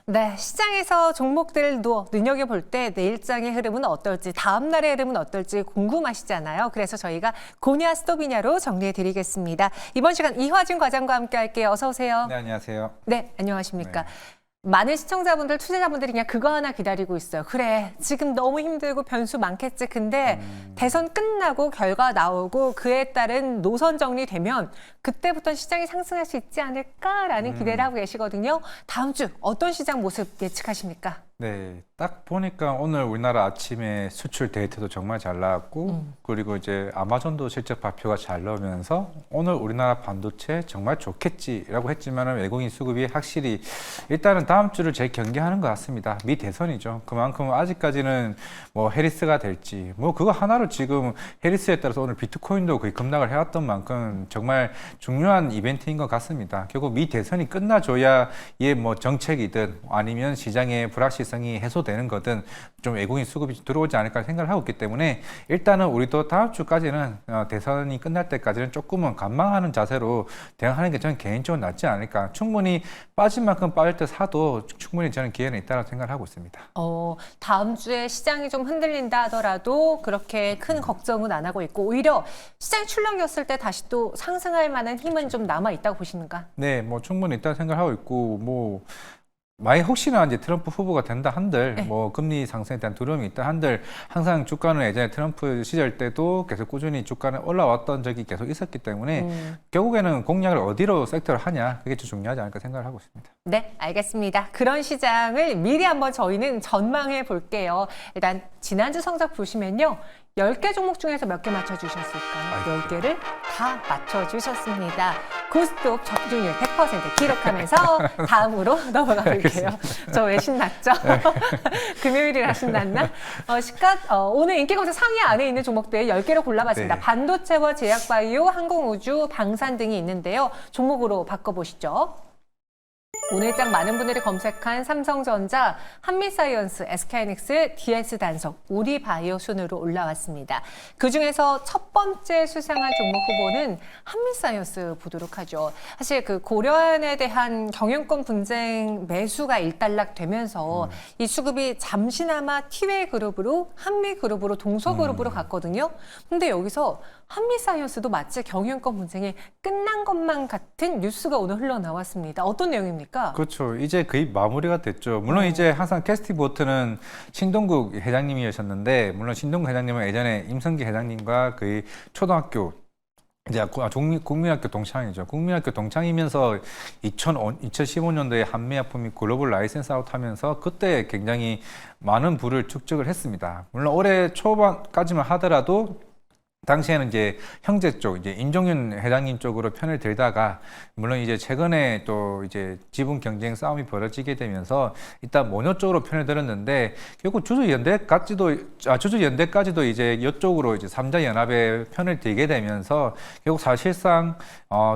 네, 시장에서 종목들도 눈여겨볼 때 내일장의 흐름은 어떨지, 다음 날의 흐름은 어떨지 궁금하시잖아요. 그래서 저희가 고냐 스톱이냐로 정리해드리겠습니다. 이번 시간 이화진 과장과 함께 할게요. 어서 오세요. 네, 안녕하세요. 네, 안녕하십니까. 네. 많은 시청자분들, 투자자분들이 그냥 그거 하나 기다리고 있어요. 그래, 지금 너무 힘들고 변수 많겠지. 근데 대선 끝나고 결과 나오고 그에 따른 노선 정리되면 그때부터 시장이 상승할 수 있지 않을까라는 기대를 하고 계시거든요. 다음 주 어떤 시장 모습 예측하십니까? 네, 딱 보니까 오늘 우리나라 아침에 수출 데이터도 정말 잘 나왔고, 그리고 이제 아마존도 실적 발표가 잘 나오면서 오늘 우리나라 반도체 정말 좋겠지라고 했지만 외국인 수급이 확실히 일단은 다음 주를 제일 경계하는 것 같습니다. 미 대선이죠. 그만큼 아직까지는 뭐 해리스가 될지, 뭐 그거 하나로 지금 해리스에 따라서 오늘 비트코인도 거의 급락을 해왔던 만큼 정말 중요한 이벤트인 것 같습니다. 결국 미 대선이 끝나줘야 이게 뭐 정책이든 아니면 시장의 불확실성이 해소되는 거든 좀 외국인 수급이 들어오지 않을까 생각을 하고 있기 때문에 일단은 우리도 다음 주까지는 대선이 끝날 때까지는 조금은 관망하는 자세로 대응하는 게 저는 개인적으로 낫지 않을까. 충분히 빠진 만큼 빠질 때 사도 충분히 저는 기회는 있다고 생각을 하고 있습니다. 다음 주에 시장이 좀 흔들린다 하더라도 그렇게 큰 걱정은 안 하고 있고 오히려 시장이 출렁였을 때 다시 또 상승할 만한 힘은 좀 남아 있다고 보시는가? 네, 뭐 충분히 있다고 생각하고 있고 뭐 만약 혹시나 이제 트럼프 후보가 된다 한들 뭐 금리 상승에 대한 두려움이 있다 한들 항상 주가는 예전에 트럼프 시절 때도 계속 꾸준히 주가는 올라왔던 적이 계속 있었기 때문에 결국에는 공략을 어디로 섹터를 하냐 그게 좀 중요하지 않을까 생각을 하고 있습니다. 네, 알겠습니다. 그런 시장을 미리 한번 저희는 전망해 볼게요. 일단 지난주 성적 보시면요. 10개 종목 중에서 몇 개 맞춰주셨을까요? 10개를 다 맞춰주셨습니다. 고스톱 적중률 100% 기록하면서 다음으로 넘어가 볼게요. 저 왜 신났죠? 금요일이라 신났나? 오늘 인기검색 상위 안에 있는 종목들 10개로 골라봤습니다. 네. 반도체와 제약바이오, 항공우주, 방산 등이 있는데요. 종목으로 바꿔보시죠. 오늘장 많은 분들이 검색한 삼성전자, 한미사이언스, SK하이닉스, DS단속, 우리바이오 순으로 올라왔습니다. 그중에서 첫 번째 수상한 종목 후보는 한미사이언스 보도록 하죠. 사실 그 고려안에 대한 경영권 분쟁 매수가 일단락되면서 이 수급이 잠시나마 티웨이 그룹으로 한미그룹으로 동서그룹으로 갔거든요. 근데 여기서 한미사이언스도 마치 경영권 분쟁이 끝난 것만 같은 뉴스가 오늘 흘러나왔습니다. 어떤 내용입니까? 그렇죠. 이제 거의 마무리가 됐죠. 물론 이제 항상 캐스팅 보트는 신동국 회장님이셨는데 물론 신동국 회장님은 예전에 임성기 회장님과 거의 초등학교 이제 국민학교 동창이죠. 국민학교 동창이면서 2015년도에 한미약품이 글로벌 라이센스 아웃하면서 그때 굉장히 많은 부를 축적을 했습니다. 물론 올해 초반까지만 하더라도 당시에는 이제 형제 쪽, 이제 임종윤 회장님 쪽으로 편을 들다가, 물론 이제 최근에 또 이제 지분 경쟁 싸움이 벌어지게 되면서 일단 모녀 쪽으로 편을 들었는데, 결국 주주연대까지도 이제 이쪽으로 이제 3자 연합에 편을 들게 되면서, 결국 사실상,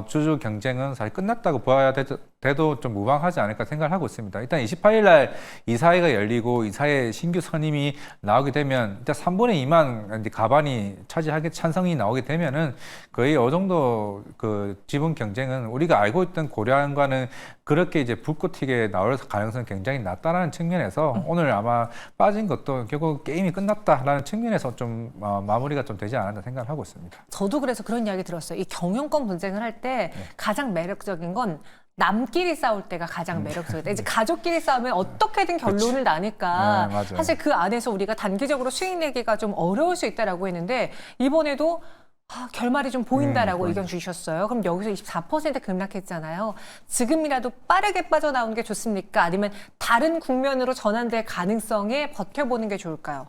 주주 경쟁은 사실 끝났다고 봐야 돼도 좀 무방하지 않을까 생각을 하고 있습니다. 일단 28일 날 이사회가 열리고 이사회 신규 선임이 나오게 되면 일단 3분의 2만 이제 가반이 찬성이 나오게 되면은 거의 어느 정도 그 지분 경쟁은 우리가 알고 있던 고려안과는 그렇게 이제 불꽃 튀게 나올 가능성이 굉장히 낮다라는 측면에서 오늘 아마 빠진 것도 결국 게임이 끝났다라는 측면에서 좀 마무리가 좀 되지 않았나 생각을 하고 있습니다. 저도 그래서 그런 이야기 들었어요. 이 경영권 분쟁을 할 때 가장 매력적인 건 남끼리 싸울 때가 가장 매력적이다. 이제 가족끼리 싸우면 어떻게든 결론을 나니까 네, 사실 그 안에서 우리가 단기적으로 수익 내기가 좀 어려울 수 있다라고 했는데 이번에도 결말이 좀 보인다라고 의견 주셨어요. 그럼 여기서 24% 급락했잖아요. 지금이라도 빠르게 빠져나오는 게 좋습니까? 아니면 다른 국면으로 전환될 가능성에 버텨보는 게 좋을까요?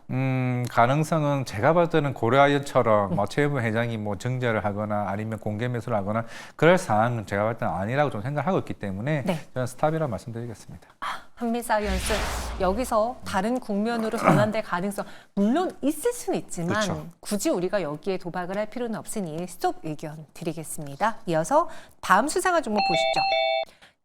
가능성은 제가 봤을 때는 고려아연처럼 최혜부 회장이 뭐 증자를 하거나 아니면 공개 매수를 하거나 그럴 상황은 제가 봤을 때는 아니라고 좀 생각하고 있기 때문에 저는 스탑이라고 말씀드리겠습니다. 한미사이언스 여기서 다른 국면으로 전환될 가능성 물론 있을 수는 있지만 그렇죠. 굳이 우리가 여기에 도박을 할 필요는 없으니 스톱 의견 드리겠습니다. 이어서 다음 수상한 종목 보시죠.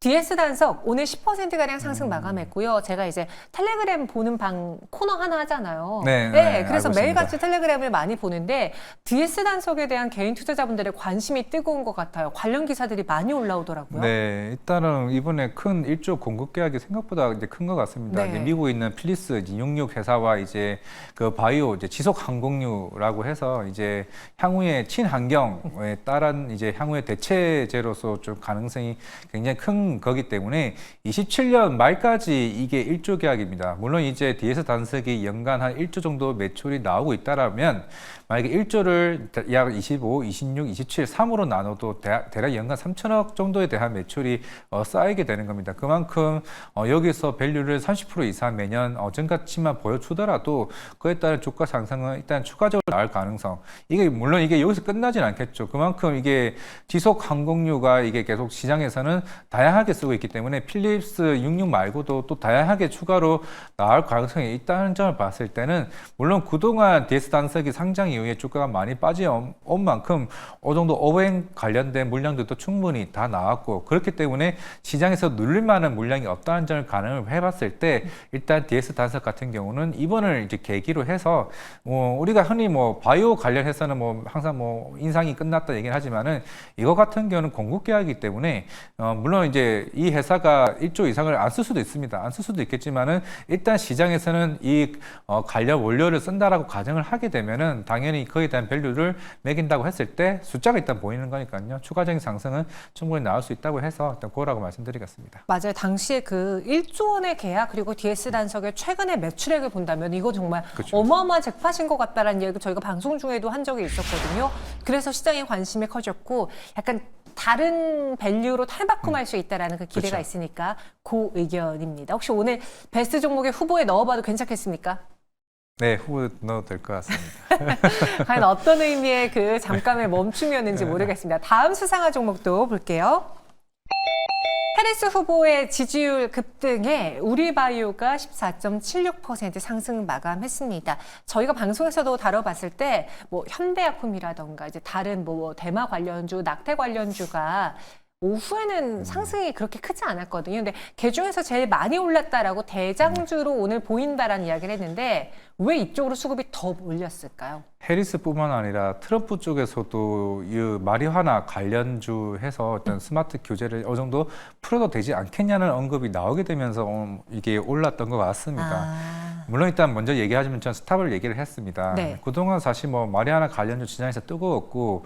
DS 단석 오늘 10%가량 상승 마감했고요. 제가 이제 텔레그램 보는 방 코너 하나 하잖아요. 네, 그래서 알고 매일같이 있습니다. 텔레그램을 많이 보는데 DS 단석에 대한 개인 투자자분들의 관심이 뜨거운 것 같아요. 관련 기사들이 많이 올라오더라고요. 네, 일단은 이번에 큰 1조 공급 계약이 생각보다 이제 큰 것 같습니다. 네. 이제 미국에 있는 필리스 이제 육육 회사와 이제 그 바이오 이제 지속 항공유라고 해서 이제 향후의 친환경에 따른 이제 향후의 대체제로서 좀 가능성이 굉장히 큰 거기 때문에 27년 말까지 이게 1조 계약입니다. 물론 이제 DS 단석이 연간 한 1조 정도 매출이 나오고 있다라면 만약에 1조를 약 25, 26, 27, 3으로 나눠도 대략 연간 3천억 정도에 대한 매출이 쌓이게 되는 겁니다. 그만큼 여기서 밸류를 30% 이상 매년 증가치만 보여주더라도 그에 따른 주가 상승은 일단 추가적으로 나올 가능성. 이게 물론 이게 여기서 끝나진 않겠죠. 그만큼 이게 지속 항공유가 이게 계속 시장에서는 다양하게 쓰고 있기 때문에 필립스 66 말고도 또 다양하게 추가로 나올 가능성이 있다는 점을 봤을 때는 물론 그동안 DS 단석이 상장 이후에 주가가 많이 빠져온 만큼 어느 정도 오행 관련된 물량들도 충분히 다 나왔고 그렇기 때문에 시장에서 누릴 만한 물량이 없다는 점을 가늠을 해봤을 때 일단 DS 단석 같은 경우는 이번을 이제 계기로 해서 우리가 흔히 뭐 바이오 관련해서는 뭐 항상 뭐 인상이 끝났다 얘기를 하지만은 이거 같은 경우는 공급 계약이기 때문에 물론 이제 이 회사가 1조 이상을 안 쓸 수도 있습니다. 안 쓸 수도 있겠지만은 일단 시장에서는 이 관련 원료를 쓴다라고 가정을 하게 되면은 당연히 그에 대한 밸류를 매긴다고 했을 때 숫자가 일단 보이는 거니까요. 추가적인 상승은 충분히 나올 수 있다고 해서 일단 그거라고 말씀드리겠습니다. 맞아요. 당시에 그 1조 원의 계약 그리고 DS 단석의 최근의 매출액을 본다면 이거 정말 그렇죠. 어마어마한 잭팟인 것 같다라는 얘기 저희가 방송 중에도 한 적이 있었거든요. 그래서 시장의 관심이 커졌고 약간 다른 밸류로 탈바꿈할 수 있다라는 그 기대가 그렇죠. 있으니까 그 의견입니다. 혹시 오늘 베스트 종목의 후보에 넣어봐도 괜찮겠습니까? 네, 후보 넣어도 될 것 같습니다. 과연 어떤 의미의 그 잠깐의 멈춤이었는지 모르겠습니다. 다음 수상한 종목도 볼게요. 해리스 후보의 지지율 급등에 우리바이오가 14.76% 상승 마감했습니다. 저희가 방송에서도 다뤄봤을 때 뭐 현대약품이라던가 이제 다른 뭐 대마 관련주, 낙태 관련주가 오후에는 상승이 그렇게 크지 않았거든요. 근데 그중에서 제일 많이 올랐다라고 대장주로 오늘 보인다라는 이야기를 했는데 왜 이쪽으로 수급이 더 몰렸을까요? 해리스뿐만 아니라 트럼프 쪽에서도 이 마리화나 관련주 해서 어떤 스마트 규제를 어느 정도 풀어도 되지 않겠냐는 언급이 나오게 되면서 이게 올랐던 것 같습니다. 물론 일단 먼저 얘기하자면 전 스탑을 얘기를 했습니다. 네. 그동안 사실 뭐 마리화나 관련주 시장에서 뜨거웠고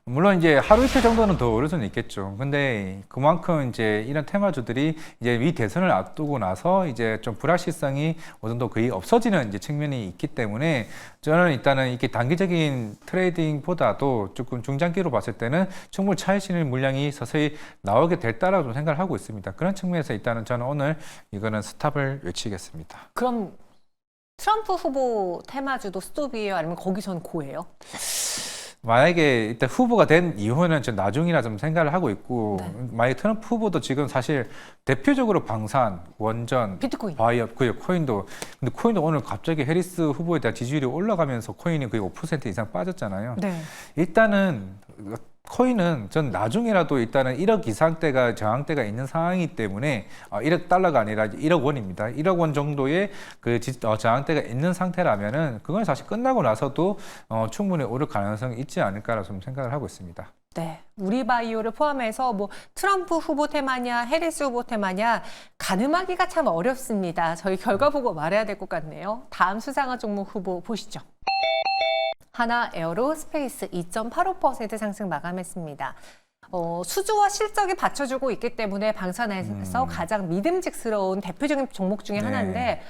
물론 이제 하루 이틀 정도는 더 오를 수는 있겠죠. 근데 그만큼 이제 이런 테마주들이 이제 미 대선을 앞두고 나서 이제 좀 불확실성이 어느 정도 거의 없어지는 이제 측면이 있기 때문에 저는 일단은 이게 단기적인 트레이딩보다도 조금 중장기로 봤을 때는 충분히 차익 실현 물량이 서서히 나오게 될 거라고 좀 생각을 하고 있습니다. 그런 측면에서 일단은 저는 오늘 이거는 스탑을 외치겠습니다. 그럼 트럼프 후보 테마주도 스톱이에요? 아니면 거기선 고예요? 만약에 일단 후보가 된 이후는 좀 나중이라 좀 생각을 하고 있고 만약에 트럼프 후보도 지금 사실 대표적으로 방산, 원전, 비트코인. 바이오, 코인도 근데 코인도 오늘 갑자기 해리스 후보에 대한 지지율이 올라가면서 코인이 거의 5% 이상 빠졌잖아요. 네. 일단은 코인은 전 나중에라도 일단은 1억 이상대가 저항대가 있는 상황이기 때문에 1억 달러가 아니라 1억 원입니다. 1억 원 정도의 그 저항대가 있는 상태라면은 그건 사실 끝나고 나서도 충분히 오를 가능성이 있지 않을까라고 좀 생각을 하고 있습니다. 네, 우리바이오를 포함해서 뭐 트럼프 후보 테마냐, 해리스 후보 테마냐 가늠하기가 참 어렵습니다. 저희 결과 보고 말해야 될 것 같네요. 다음 수상한 종목 후보 보시죠. 하나 에어로스페이스 2.85% 상승 마감했습니다. 수주와 실적이 받쳐주고 있기 때문에 방산에서 가장 믿음직스러운 대표적인 종목 중에 하나인데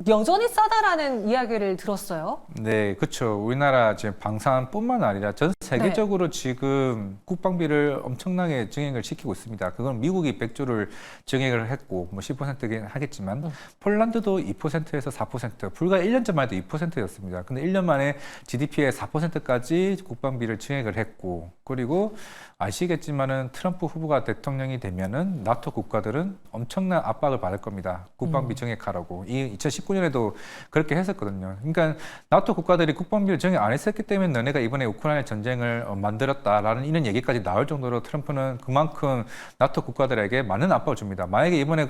여전히 싸다라는 이야기를 들었어요. 네, 그렇죠. 우리나라 지금 방산뿐만 아니라 전 세계적으로 지금 국방비를 엄청나게 증액을 시키고 있습니다. 그건 미국이 100조를 증액을 했고 뭐 10%긴 하겠지만 폴란드도 2%에서 4%, 불과 1년 전만 해도 2%였습니다. 근데 1년 만에 GDP의 4%까지 국방비를 증액을 했고 그리고 아시겠지만은 트럼프 후보가 대통령이 되면은 나토 국가들은 엄청난 압박을 받을 겁니다. 국방비 증액하라고. 이 2018 2019년에도 그렇게 했었거든요. 그러니까 나토 국가들이 국방비를 정해 안 했었기 때문에 너네가 이번에 우크라이나 전쟁을 만들었다라는 이런 얘기까지 나올 정도로 트럼프는 그만큼 나토 국가들에게 많은 압박을 줍니다. 만약에 이번에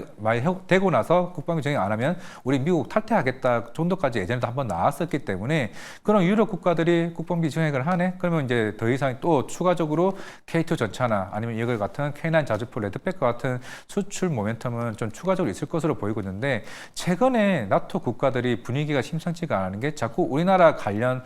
되고 나서 국방비 정해 안 하면 우리 미국 탈퇴하겠다 정도까지 예전에도 한번 나왔었기 때문에 그런 유럽 국가들이 국방비 정액을 하네? 그러면 이제 더 이상 또 추가적으로 K2 전차나 아니면 이걸 같은 K9 자주포 레드백과 같은 수출 모멘텀은 좀 추가적으로 있을 것으로 보이고 있는데 최근에 나토 국가들이 분위기가 심상치가 않은 게 자꾸 우리나라 관련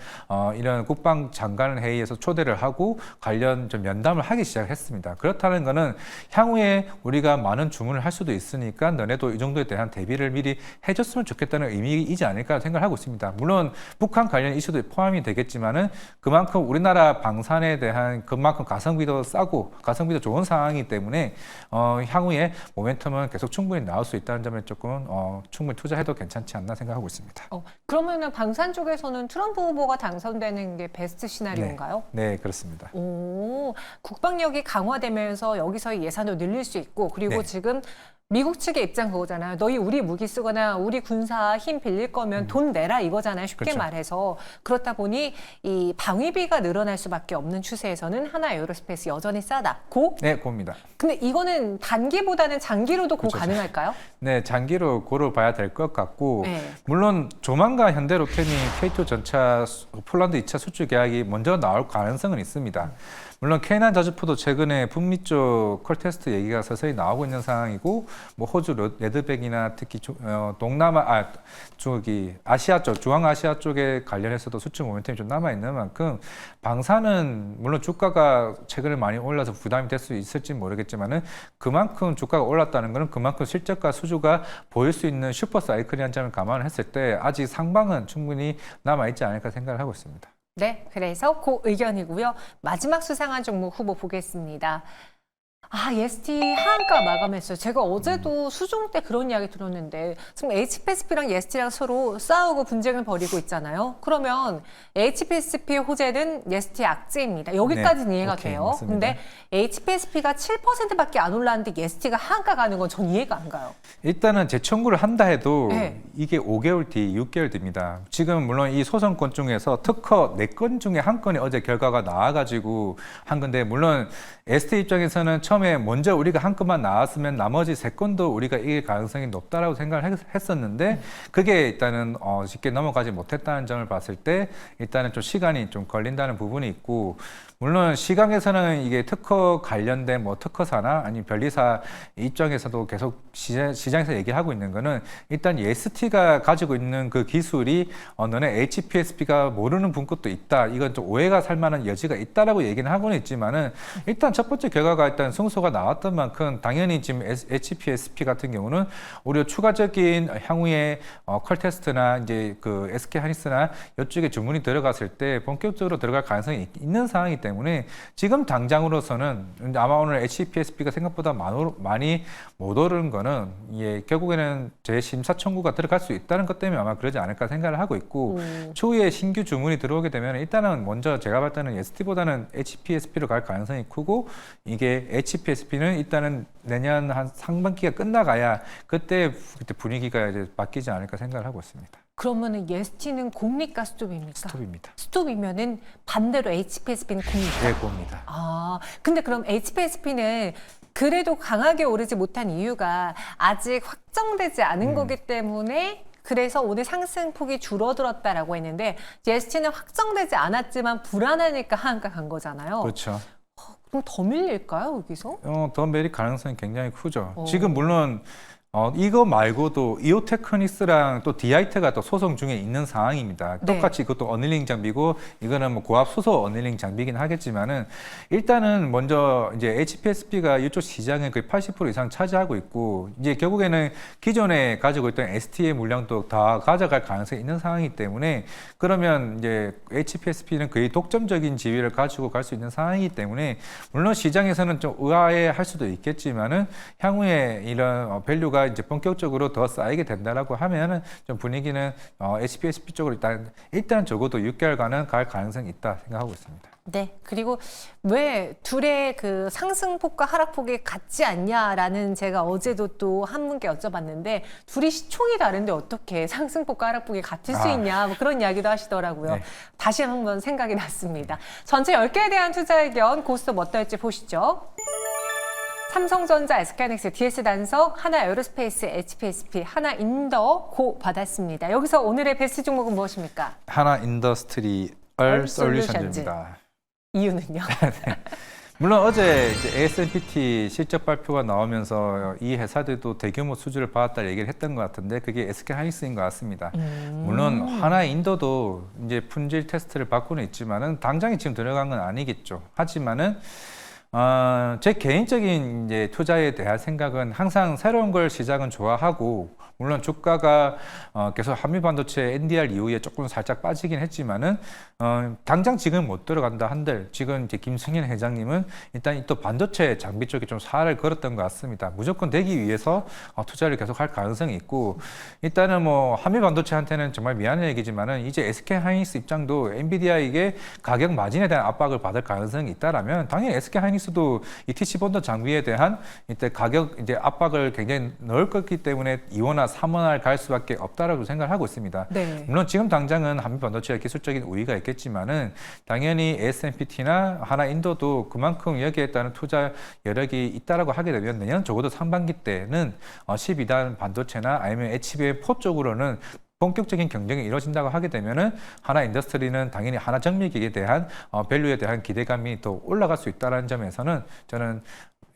이런 국방장관 회의에서 초대를 하고 관련 좀 면담을 하기 시작했습니다. 그렇다는 거는 향후에 우리가 많은 주문을 할 수도 있으니까 너네도 이 정도에 대한 대비를 미리 해줬으면 좋겠다는 의미이지 않을까 생각을 하고 있습니다. 물론 북한 관련 이슈도 포함이 되겠지만은 그만큼 우리나라 방산에 대한 그만큼 가성비도 싸고 가성비도 좋은 상황이기 때문에 향후에 모멘텀은 계속 충분히 나올 수 있다는 점에 조금 충분히 투자해도 괜찮지 않나 생각하고 있습니다. 그러면은 방산 쪽에서는 트럼프 후보가 당선되는 게 베스트 시나리오인가요? 네, 그렇습니다. 오, 국방력이 강화되면서 여기서 예산을 늘릴 수 있고 그리고 네. 지금 미국 측의 입장 그거잖아요. 너희 우리 무기 쓰거나 우리 군사 힘 빌릴 거면 돈 내라 이거잖아요. 쉽게 그렇죠. 말해서. 그렇다 보니 이 방위비가 늘어날 수밖에 없는 추세에서는 하나 에어로스페이스 여전히 싸다. 고? 네, 고입니다. 근데 이거는 단기보다는 장기로도 고 그렇죠. 가능할까요? 네, 장기로 고려 봐야 될 것 같고 네. 물론 조만간 현대로템이 K2 전차 폴란드 2차 수출 계약이 먼저 나올 가능성은 있습니다. 물론 K9 자주포도 최근에 북미 쪽 컬테스트 얘기가 서서히 나오고 있는 상황이고 뭐 호주 레드백이나 특히 동남아 아시아 쪽 중앙아시아 쪽에 관련해서도 수출 모멘텀이 좀 남아 있는 만큼 방사는 물론 주가가 최근에 많이 올라서 부담이 될 수 있을지 모르겠지만은 그만큼 주가가 올랐다는 것은 그만큼 실적과 수주가 보일 수 있는 슈퍼 사이클이라는 점을 감안을 했을 때 아직 상방은 충분히 남아 있지 않을까 생각을 하고 있습니다. 네, 그래서 그 의견이고요. 마지막 수상한 종목 후보 보겠습니다. EST 하한가 마감했어요. 제가 어제도 수종 때 그런 이야기 들었는데 지금 HPSP랑 EST랑 서로 싸우고 분쟁을 벌이고 있잖아요. 그러면 HPSP 호재는 EST 악재입니다. 여기까지는 이해가 오케이, 돼요. 맞습니다. 근데 HPSP가 7%밖에 안 올랐는데 EST가 하한가 가는 건 전 이해가 안 가요. 일단은 재청구를 한다 해도 네. 이게 5개월 뒤, 6개월 뒤입니다. 지금 물론 이 소송건 중에서 특허 4건 중에 한 건이 어제 결과가 나와가지고 한 건데 물론 ST 입장에서는 처음에 먼저 우리가 한 건만 나왔으면 나머지 3건도 우리가 이길 가능성이 높다라고 생각을 했었는데 그게 일단은 쉽게 넘어가지 못했다는 점을 봤을 때 일단은 좀 시간이 좀 걸린다는 부분이 있고 물론 시각에서는 이게 특허 관련된 뭐 특허사나 아니면 변리사 입장에서도 계속 시장에서 얘기하고 있는 거는 일단 ST가 가지고 있는 그 기술이 너네 HPSP가 모르는 분 것도 있다. 이건 좀 오해가 살 만한 여지가 있다라고 얘기는 하고는 있지만은 일단 첫 번째 결과가 일단 승소가 나왔던 만큼 당연히 지금 HPSP 같은 경우는 오히려 추가적인 향후에 컬테스트나 이제 그 SK 하이닉스나 이쪽에 주문이 들어갔을 때 본격적으로 들어갈 가능성이 있는 상황이기 때문에 지금 당장으로서는 아마 오늘 HPSP가 생각보다 많이 못 오른 거는 결국에는 재심사 청구가 들어갈 수 있다는 것 때문에 아마 그러지 않을까 생각을 하고 있고 추후에 신규 주문이 들어오게 되면 일단은 먼저 제가 봤을 때는 ST보다는 HPSP로 갈 가능성이 크고 이게 HPSP는 일단은 내년 한 상반기가 끝나가야 그때 분위기가 이제 바뀌지 않을까 생각을 하고 있습니다. 그러면은 EST는 공리가 스톱입니까? 스톱입니다. 스톱이면은 반대로 HPSP는 공리가? 네, 봅니다. 근데 그럼 HPSP는 그래도 강하게 오르지 못한 이유가 아직 확정되지 않은 거기 때문에 그래서 오늘 상승폭이 줄어들었다라고 했는데 EST는 확정되지 않았지만 불안하니까 하한가 간 거잖아요. 그렇죠. 그럼 더 밀릴까요, 여기서? 더 매릴 가능성이 굉장히 크죠. 지금 물론 이거 말고도 이오테크닉스랑 또 디아이트가 또 소송 중에 있는 상황입니다. 네. 똑같이 그것도 어닐링 장비고 이거는 뭐 고압 수소 어닐링 장비긴 하겠지만은 일단은 먼저 이제 HPSP가 이쪽 시장의 거의 80% 이상 차지하고 있고 이제 결국에는 기존에 가지고 있던 ST의 물량도 다 가져갈 가능성이 있는 상황이기 때문에 그러면 이제 HPSP는 거의 독점적인 지위를 가지고 갈 수 있는 상황이기 때문에 물론 시장에서는 좀 의아해할 수도 있겠지만은 향후에 이런 밸류가 수요가 이제 본격적으로 더 쌓이게 된다라고 하면은 좀 분위기는 HPSP 쪽으로 일단 적어도 6개월간은 갈 가능성이 있다 생각하고 있습니다. 네. 그리고 왜 둘의 그 상승폭과 하락폭이 같지 않냐라는 제가 어제도 또 한 분께 여쭤봤는데 둘이 시총이 다른데 어떻게 상승폭과 하락폭이 같을 수 있냐 뭐 그런 이야기도 하시더라고요. 네. 다시 한번 생각이 났습니다. 전체 10개에 대한 투자 의견 고스톱 어떨지 보시죠. 삼성전자, SK하이닉스, DS단석, 하나에어로스페이스, HPSP, 하나인더 고 받았습니다. 여기서 오늘의 베스트 종목은 무엇입니까? 하나인더스트리얼 솔루션즈입니다. 이유는요? 물론 어제 이제 ASMPT 실적 발표가 나오면서 이 회사들도 대규모 수주를 받았다 얘기를 했던 것 같은데 그게 SK하이닉스인 것 같습니다. 물론 하나인더도 이제 품질 테스트를 받고는 있지만은 당장에 지금 들어간 건 아니겠죠. 하지만은 제 개인적인 이제 투자에 대한 생각은 항상 새로운 걸 시작은 좋아하고 물론 주가가 계속 한미 반도체 NDR 이후에 조금 살짝 빠지긴 했지만은 당장 지금 못 들어간다 한들 지금 이제 김승현 회장님은 일단 또 반도체 장비 쪽에 좀 사활을 걸었던 것 같습니다. 무조건 되기 위해서 투자를 계속 할 가능성이 있고 일단은 뭐 한미 반도체한테는 정말 미안한 얘기지만은 이제 SK하이닉스 입장도 엔비디아에게 가격 마진에 대한 압박을 받을 가능성이 있다라면 당연히 SK하이닉스도 이 TC 본드 장비에 대한 이때 가격 이제 압박을 굉장히 넣을 거기 때문에 2호나 3호나 갈 수밖에 없다라고 생각을 하고 있습니다. 네. 물론 지금 당장은 한미 반도체의 기술적인 우위가 있겠지만은 당연히 ASMPT나 하나인도도 그만큼 여기에 따른 투자 여력이 있다라고 하게 되면 내년 적어도 상반기 때는 12단 반도체나 아니면 HBM4 쪽으로는 본격적인 경쟁이 이루어진다고 하게 되면은 하나 인더스트리는 당연히 하나 정밀기에 대한 밸류에 대한 기대감이 더 올라갈 수 있다는 점에서는 저는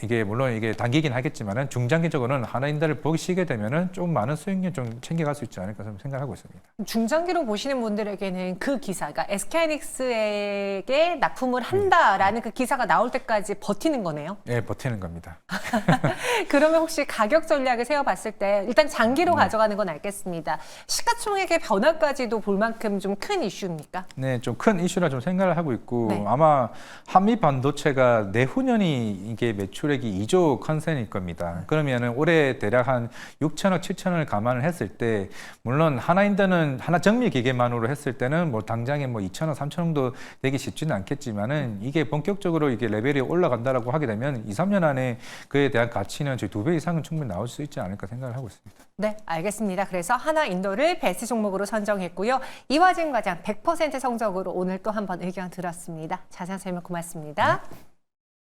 이게 물론 이게 단기긴 하겠지만은 중장기적으로는 하나인더를 보시게 되면은 좀 많은 수익률 좀 챙겨갈 수 있지 않을까 생각하고 있습니다. 중장기로 보시는 분들에게는 그 기사, 그러니까 SK하이닉스에게 납품을 한다라는 그 기사가 나올 때까지 버티는 거네요. 네, 버티는 겁니다. 그러면 혹시 가격 전략을 세워봤을 때 일단 장기로 가져가는 건 알겠습니다. 시가총액의 변화까지도 볼 만큼 좀 큰 이슈입니까? 네, 좀 큰 이슈라 좀 생각을 하고 있고 네. 아마 한미 반도체가 내후년이 이게 매출액이 2조 컨센일 겁니다. 그러면은 올해 대략 한 6천억, 7천억을 감안을 했을 때 물론 하나인더는 하나 정밀 기계만으로 했을 때는 뭐 당장에 뭐 2천억, 3천억도 되기 쉽지는 않겠지만은 이게 본격적으로 이게 레벨이 올라간다라고 하게 되면 2, 3년 안에 그에 대한 가치는 저희 2배 이상은 충분히 나올 수 있지 않을까 생각을 하고 있습니다. 네, 알겠습니다. 그래서 하나인더를 베스트 종목으로 선정했고요. 이화진 과장 100% 성적으로 오늘 또 한 번 의견 들었습니다. 자세한 설명 고맙습니다.